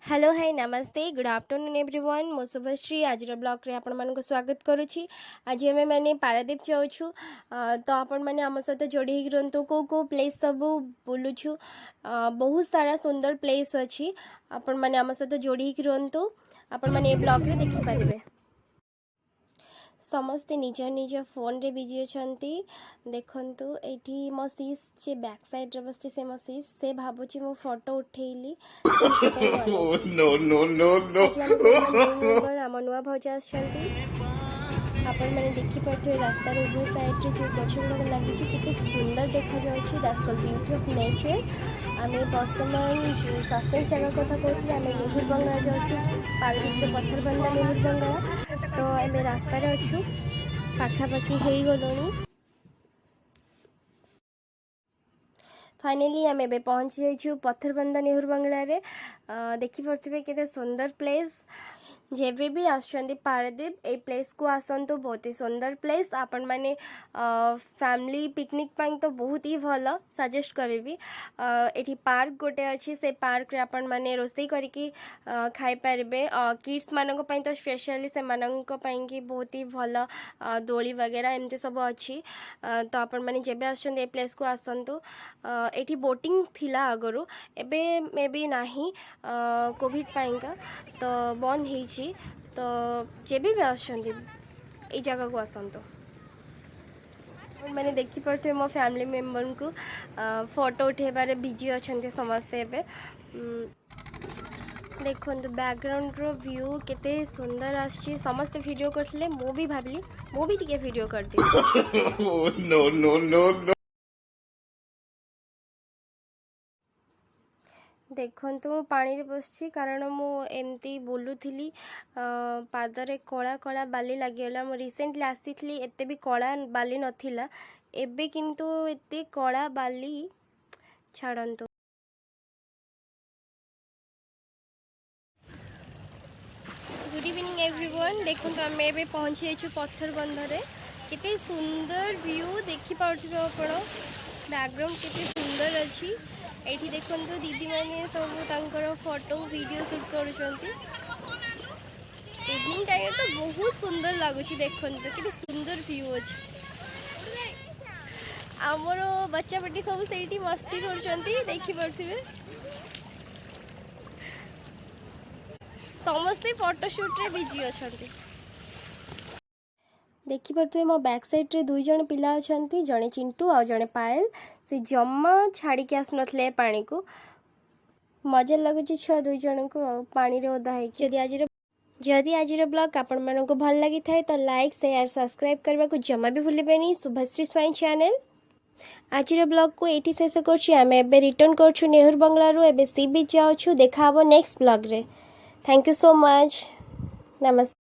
Hello hi नमस्ते good afternoon everyone मो शुभश्री आज ब्लॉग रे आपण मानक स्वागत करुच्ची। आज आम मैंने पारादीप जाऊँ तो आपण मैंने आम सहित जोड़ी रुहतु को प्लेस सब बुलूछु बहुत सारा सुंदर प्लेस अच्छी आपण मैंने आम सहित जोड़ी रुहतु आपण मैंने ब्लॉग रे देखिपारे। समस्ते निज निज फोन रे बिजी अच्छा देखु ये मो सीस जे बैक साइड रे बस से मो सीस से भावुची मो photo उठेली no, no, no, no. आम नुआ भौज आपण मैंने देखिपे रास्तार उभय साइड जो गछ गुड़ाक लगी सुंदर देखा that's called beauty of nature. आम बर्तमान जो सस्पेंस जगह कथा कहते आम नेहुर बंगला जाऊँ पारादीप पत्थर बंदा नेहुर बंगला तो एम रास्तार अच्छु पाखापाखि हो गलुणी। फाइनली आम ए पहुँची जाइछु पत्थर बंदा नेहुर बंगला रे देखिपे केते सुंदर प्लेस जेबे भी आसुचंदी पारादीप ए प्लेस को आसंतु बहुत ही सुंदर प्लेस आपण माने फैमिली पिकनिक पाई तो बहुत ही भल सजेस्ट करी। एठी पार्क गोटे अच्छी से पार्क रे आपण माने रोसई करके खाई पारिबे किड्स मानक पई तो स्पेशली से मानक पई कि बहुत ही भल दोली वगैरह एमती सब अच्छी तो आपण माने जेबे आसुचंदी ए प्लेस को आसंतु। एठी बोटिंग थिला आगरु एबे मे बी नाही कोविड पाइंका तो बंद हो तो जेबी भी आसुचंदी ए जगह को आसंतु। मैंने देखी पड़े मो फैमिली मेम्बर को फोटो उठेबार बिजी अच्छा समस्ते एबे देखो बैकग्राउंड रो व्यू केते सुंदर आछि समस्त वीडियो करथिले मो भी भाबली मो भी टिके वीडियो करती no, no, no, no. देखु पानी बसची कारण मुझे बुलूली पादरे कला कला बाली लगिगला मु रिसेंटली आसी एते भी कला बाली नथिला एबे किंतु एते कला बाली छाड़ंतु। गुड इवनिंग एवरीवन देखो आम ए पहुँची जाइछु पत्थर बंधरे केते सुंदर व्यू देखि पाउछु आपण बैकग्राउंड केते सुंदर अच्छी एठी देखो दीदी मैंने सब तांकर फोटो वीडियो शूट करुँच इवनिंग टाइम तो बहुत सुंदर लगुच देखो कि सुंदर व्यू अच्छी आमर बच्चा बटी सब से मस्ती करें समस्ते फोटोशूट रे बिजी अच्छा देखिपे मो बैक साइड रे दुई जन पिला अच्छा जड़े चिंटू आ जड़े पायल से जमा छाड़ी के आस नथिले पानी को मजा लगुच छुआ दुई जन को पानी रे ओदा है। जदि आज ब्लॉग आपण मानक भल लगी थाए तो लाइक शेयर सब्सक्राइब करने को जमा भी भूलें शुभश्री स्वाइन चैनल। आज ब्लॉग को ये शेष कर रिटर्न कर नेहुर बंगला रू एबे सी बीच जाऊँ देखा नेक्स्ट ब्लॉग रे। थैंक यू सो मच नमस्ते।